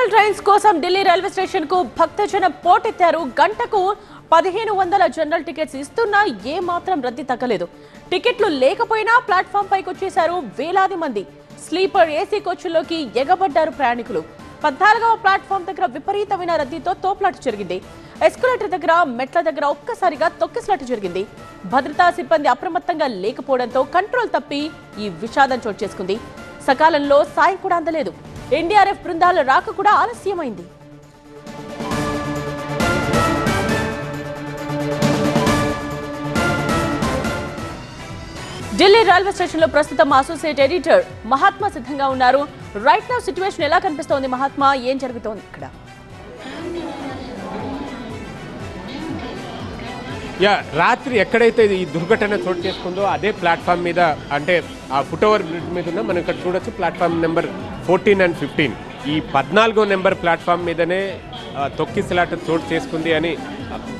Special trains కోసం Delhi railway station కు భక్తజనం పోటెత్తారు. గంటకు 1500 జనరల్ టికెట్స్ ఇస్తున్నా ఏ మాత్రం రద్దీ తగ్గలేదు. టికెట్లు లేకపోయినా ప్లాట్ఫామ్ పైకి వచ్చేశారు వేలాది మంది. స్లీపర్ ఏసీ కోచ్ల్లోకి ఎగబడ్డారు ప్రయాణికులు. 14వ ప్లాట్ఫామ్ దగ్గర విపరీతమైన రద్దీతో తోపులాట జరిగింది. ఎస్కలేటర్ దగ్గర, మెట్ల దగ్గర ఒక్కసారిగా తొక్కిసలాట జరిగింది. భద్రతా సిబ్బంది అప్రమత్తంగా లేకపోవడంతో కంట్రోల్ తప్పి ఈ విషాదం చోటు చేసుకుంది. సకాలంలో సాయం కూడా అందలేదు. ఎన్డీఆర్ఎఫ్ బృందాల రాక కూడా ఆలస్యమైంది. ఢిల్లీ రైల్వే స్టేషన్ లో ప్రస్తుతం అసోసియేట్ ఎడిటర్ మహాత్మా సిద్ధంగా ఉన్నారు. రైట్ నౌ సిచ్యువేషన్ ఎలా కనిపిస్తోంది మహాత్మా? ఏం జరుగుతోంది ఇక్కడ? రాత్రి ఎక్కడైతే ఈ దుర్ఘటన చోటు చేసుకుందో అదే ప్లాట్ఫామ్ మీద, అంటే ఆ ఫుట్ ఓవర్ బ్రిడ్జ్ మీద ఉన్న మనం ఇక్కడ చూడొచ్చు ప్లాట్ఫామ్ నెంబర్ 14 and 15. ఈ 14వ నెంబర్ ప్లాట్ఫామ్ మీదనే తొక్కిసలాట చోటు చేసుకుంది అని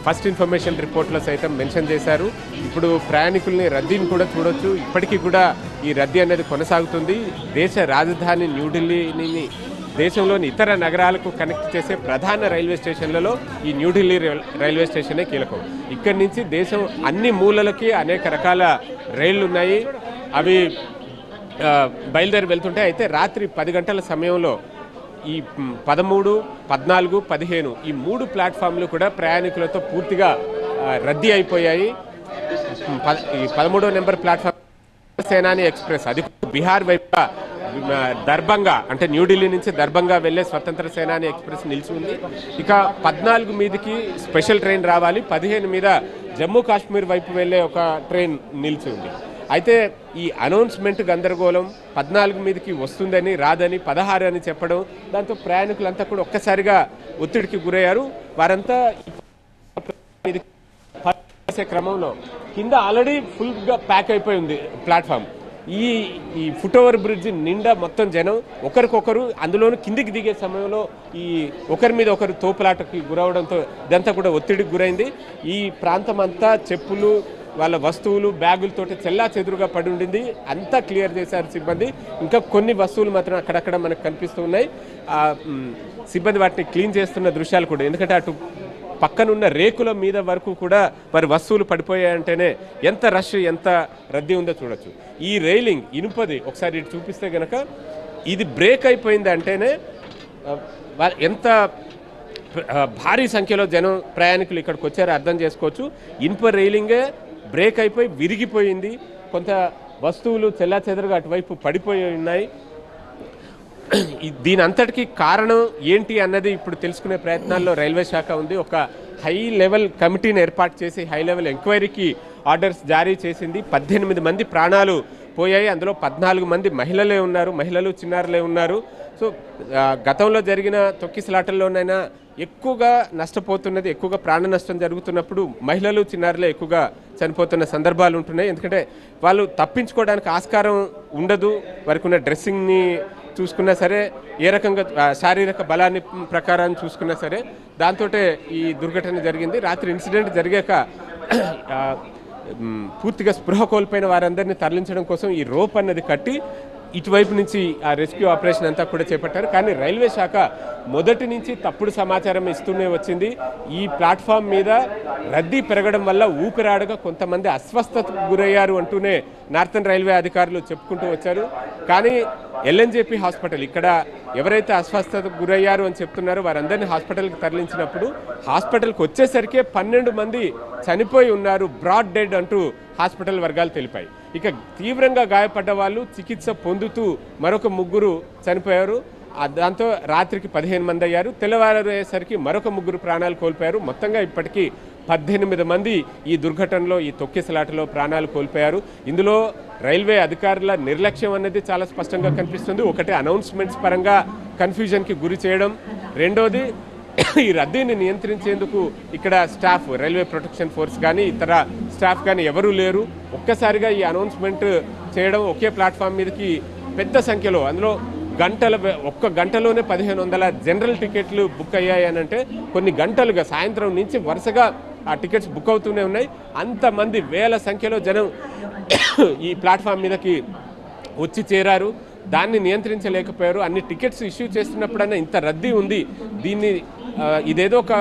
ఫస్ట్ ఇన్ఫర్మేషన్ రిపోర్ట్లో సైతం మెన్షన్ చేశారు. ఇప్పుడు ప్రయాణికుల్ని రద్దీని కూడా చూడొచ్చు. ఇప్పటికీ కూడా ఈ రద్దీ అనేది కొనసాగుతుంది. దేశ రాజధాని న్యూఢిల్లీని దేశంలోని ఇతర నగరాలకు కనెక్ట్ చేసే ప్రధాన రైల్వే స్టేషన్లలో ఈ న్యూఢిల్లీ రైల్వే స్టేషనే కీలకం. ఇక్కడి నుంచి దేశం అన్ని మూలలకి అనేక రకాల రైళ్లు ఉన్నాయి. అవి బయలుదేరి వెళ్తుంటే అయితే రాత్రి 10 గంటల సమయంలో ఈ 13, 14, 15 ఈ 3 ప్లాట్ఫామ్లు కూడా ప్రయాణికులతో పూర్తిగా రద్దీ అయిపోయాయి. ఈ 13వ నెంబర్ ప్లాట్ఫామ్ సేనాని ఎక్స్ప్రెస్, అది బీహార్ వైపు దర్భంగా, అంటే న్యూఢిల్లీ నుంచి దర్భంగా వెళ్లే స్వతంత్ర సేనాని ఎక్స్ప్రెస్ నిలిచి ఉంది. ఇక 14 మీదకి స్పెషల్ ట్రైన్ రావాలి, 15 మీద జమ్మూ కాశ్మీర్ వైపు వెళ్లే ఒక ట్రైన్ నిలిచి ఉంది. అయితే ఈ అనౌన్స్మెంట్ గందరగోళం, 14 మీదకి వస్తుందని, రాదని, 16 అని చెప్పడం, దాంతో ప్రయాణికులంతా కూడా ఒక్కసారిగా ఒత్తిడికి గురయ్యారు. వారంతా క్రమంలో కింద ఆల్రెడీ ఫుల్గా ప్యాక్ అయిపోయి ఉంది ప్లాట్ఫామ్. ఈ ఫుట్ ఓవర్ బ్రిడ్జ్ నిండా మొత్తం జనం ఒకరికొకరు, అందులోనూ కిందికి దిగే సమయంలో ఈ ఒకరి మీద ఒకరు తోపులాటకి గురవడంతో ఇదంతా కూడా ఒత్తిడికి గురైంది. ఈ ప్రాంతం అంతా చెప్పులు, వాళ్ళ వస్తువులు, బ్యాగులతోటి చెల్లా చెదురుగా పడి ఉండింది. అంతా క్లియర్ చేశారు సిబ్బంది. ఇంకా కొన్ని వస్తువులు మాత్రం అక్కడక్కడ మనకు కనిపిస్తూ ఉన్నాయి. సిబ్బంది వాటిని క్లీన్ చేస్తున్న దృశ్యాలు కూడా, ఎందుకంటే అటు పక్కనున్న రేకుల మీద వరకు కూడా మరి వస్తువులు పడిపోయాయంటేనే ఎంత రష్, ఎంత రద్దీ ఉందో చూడొచ్చు. ఈ రైలింగ్ ఇనుపది, ఒకసారి ఇటు చూపిస్తే కనుక ఇది బ్రేక్ అయిపోయింది అంటేనే ఎంత భారీ సంఖ్యలో జనం, ప్రయాణికులు ఇక్కడికి వచ్చారో అర్థం చేసుకోవచ్చు. ఇనుప రైలింగే బ్రేక్ అయిపోయి విరిగిపోయింది. కొంత వస్తువులు చెల్లా చెదరుగా అటువైపు పడిపోయి ఉన్నాయి. దీని అంతటికీ కారణం ఏంటి అన్నది ఇప్పుడు తెలుసుకునే ప్రయత్నాల్లో రైల్వే శాఖ ఉంది. ఒక హై లెవెల్ కమిటీని ఏర్పాటు చేసి హై లెవెల్ ఎంక్వైరీకి ఆర్డర్స్ జారీ చేసింది. 18 మంది ప్రాణాలు పోయాయి. అందులో 14 మంది మహిళలే ఉన్నారు, మహిళలు చిన్నారులే ఉన్నారు. సో గతంలో జరిగిన తొక్కిసలాటల్లోనైనా ఎక్కువగా నష్టపోతున్నది, ఎక్కువగా ప్రాణ నష్టం జరుగుతున్నప్పుడు మహిళలు, చిన్నారులే ఎక్కువగా చనిపోతున్న సందర్భాలు ఉంటున్నాయి. ఎందుకంటే వాళ్ళు తప్పించుకోవడానికి ఆస్కారం ఉండదు. వారికి ఉన్న డ్రెస్సింగ్ని చూసుకున్నా సరే, ఏ రకంగా శారీరక బలాన్ని ప్రకారం చూసుకున్నా సరే, దాంతో ఈ దుర్ఘటన జరిగింది. రాత్రి ఇన్సిడెంట్ జరిగాక పూర్తిగా స్పృహ కోల్పోయిన వారందరినీ తరలించడం కోసం ఈ రోప్ అన్నది కట్టి ఇటువైపు నుంచి ఆ రెస్క్యూ ఆపరేషన్ అంతా కూడా చేపట్టారు. కానీ రైల్వే శాఖ మొదటి నుంచి తప్పుడు సమాచారం ఇస్తూనే వచ్చింది. ఈ ప్లాట్ఫామ్ మీద రద్దీ పెరగడం వల్ల ఊపిరాడగా కొంతమంది అస్వస్థతకు గురయ్యారు అంటూనే నార్థన్ రైల్వే అధికారులు చెప్పుకుంటూ వచ్చారు. కానీ ఎల్ఎన్జేపీ హాస్పిటల్, ఇక్కడ ఎవరైతే అస్వస్థతకు గురయ్యారు అని చెప్తున్నారో వారందరినీ హాస్పిటల్కి తరలించినప్పుడు హాస్పిటల్కి వచ్చేసరికే 12 మంది చనిపోయి ఉన్నారు, బ్రాడ్ డెడ్ అంటూ హాస్పిటల్ వర్గాలు తెలిపాయి. ఇక తీవ్రంగా గాయపడ్డ వాళ్ళు చికిత్స పొందుతూ మరొక 3 చనిపోయారు. దాంతో రాత్రికి 15 మంది అయ్యారు. తెల్లవారేసరికి మరొక 3 ప్రాణాలు కోల్పోయారు. మొత్తంగా ఇప్పటికీ 18 మంది ఈ దుర్ఘటనలో, ఈ తొక్కిసలాటలో ప్రాణాలు కోల్పోయారు. ఇందులో రైల్వే అధికారుల నిర్లక్ష్యం అనేది చాలా స్పష్టంగా కనిపిస్తుంది. ఒకటి, అనౌన్స్మెంట్స్ పరంగా కన్ఫ్యూజన్కి గురి చేయడం. రెండోది, ఈ రద్దీని నియంత్రించేందుకు ఇక్కడ స్టాఫ్, రైల్వే ప్రొటెక్షన్ ఫోర్స్ కానీ ఇతర స్టాఫ్ కానీ ఎవరూ లేరు. ఒక్కసారిగా ఈ అనౌన్స్మెంట్ చేయడం, ఒకే ప్లాట్ఫామ్ మీదకి పెద్ద సంఖ్యలో, అందులో ఒక్క గంటలోనే 1500 జనరల్ టికెట్లు బుక్ అయ్యాయి అని అంటే, కొన్ని గంటలుగా సాయంత్రం నుంచి వరుసగా ఆ టికెట్స్ బుక్ అవుతూనే ఉన్నాయి. అంతమంది వేల సంఖ్యలో జనం ఈ ప్లాట్ఫామ్ మీదకి వచ్చి చేరారు. దాన్ని నియంత్రించలేకపోయారు. అన్ని టికెట్స్ ఇష్యూ చేస్తున్నప్పుడన్నా ఇంత రద్దీ ఉంది, దీన్ని ఇదేదో ఒక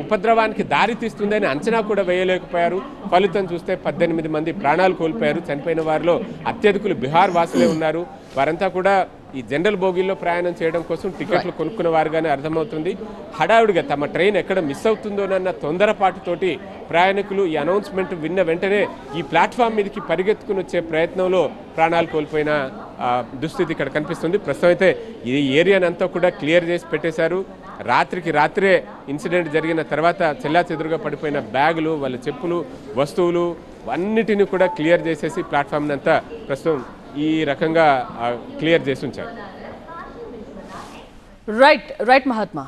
ఉపద్రవానికి దారి తీస్తుందని అంచనా కూడా వేయలేకపోయారు. ఫలితం చూస్తే 18 మంది ప్రాణాలు కోల్పోయారు. చనిపోయిన వారిలో అత్యధికులు బీహార్ వాసులే ఉన్నారు. వారంతా కూడా ఈ జనరల్ బోగీల్లో ప్రయాణం చేయడం కోసం టికెట్లు కొనుక్కున్న వారుగానే అర్థమవుతుంది. హడావుడిగా తమ ట్రైన్ ఎక్కడ మిస్ అవుతుందోనన్న తొందరపాటుతోటి ప్రయాణికులు ఈ అనౌన్స్మెంట్ విన్న వెంటనే ఈ ప్లాట్ఫామ్ మీదకి పరిగెత్తుకుని వచ్చే ప్రయత్నంలో ప్రాణాలు కోల్పోయిన దుస్థితి ఇక్కడ కనిపిస్తుంది. ప్రస్తుతం అయితే ఈ ఏరియానంతా కూడా క్లియర్ చేసి పెట్టేశారు. రాత్రికి రాత్రే ఇన్సిడెంట్ జరిగిన తర్వాత చెల్లాచెదురుగా పడిపోయిన బ్యాగులు, వాళ్ళ చెప్పులు, వస్తువులు అన్నిటిని కూడా క్లియర్ చేసేసి ప్లాట్ఫామ్ని అంతా ప్రస్తుతం ఈ రకంగా క్లియర్ చేసి ఉంచారు. రైట్ మహాత్మా.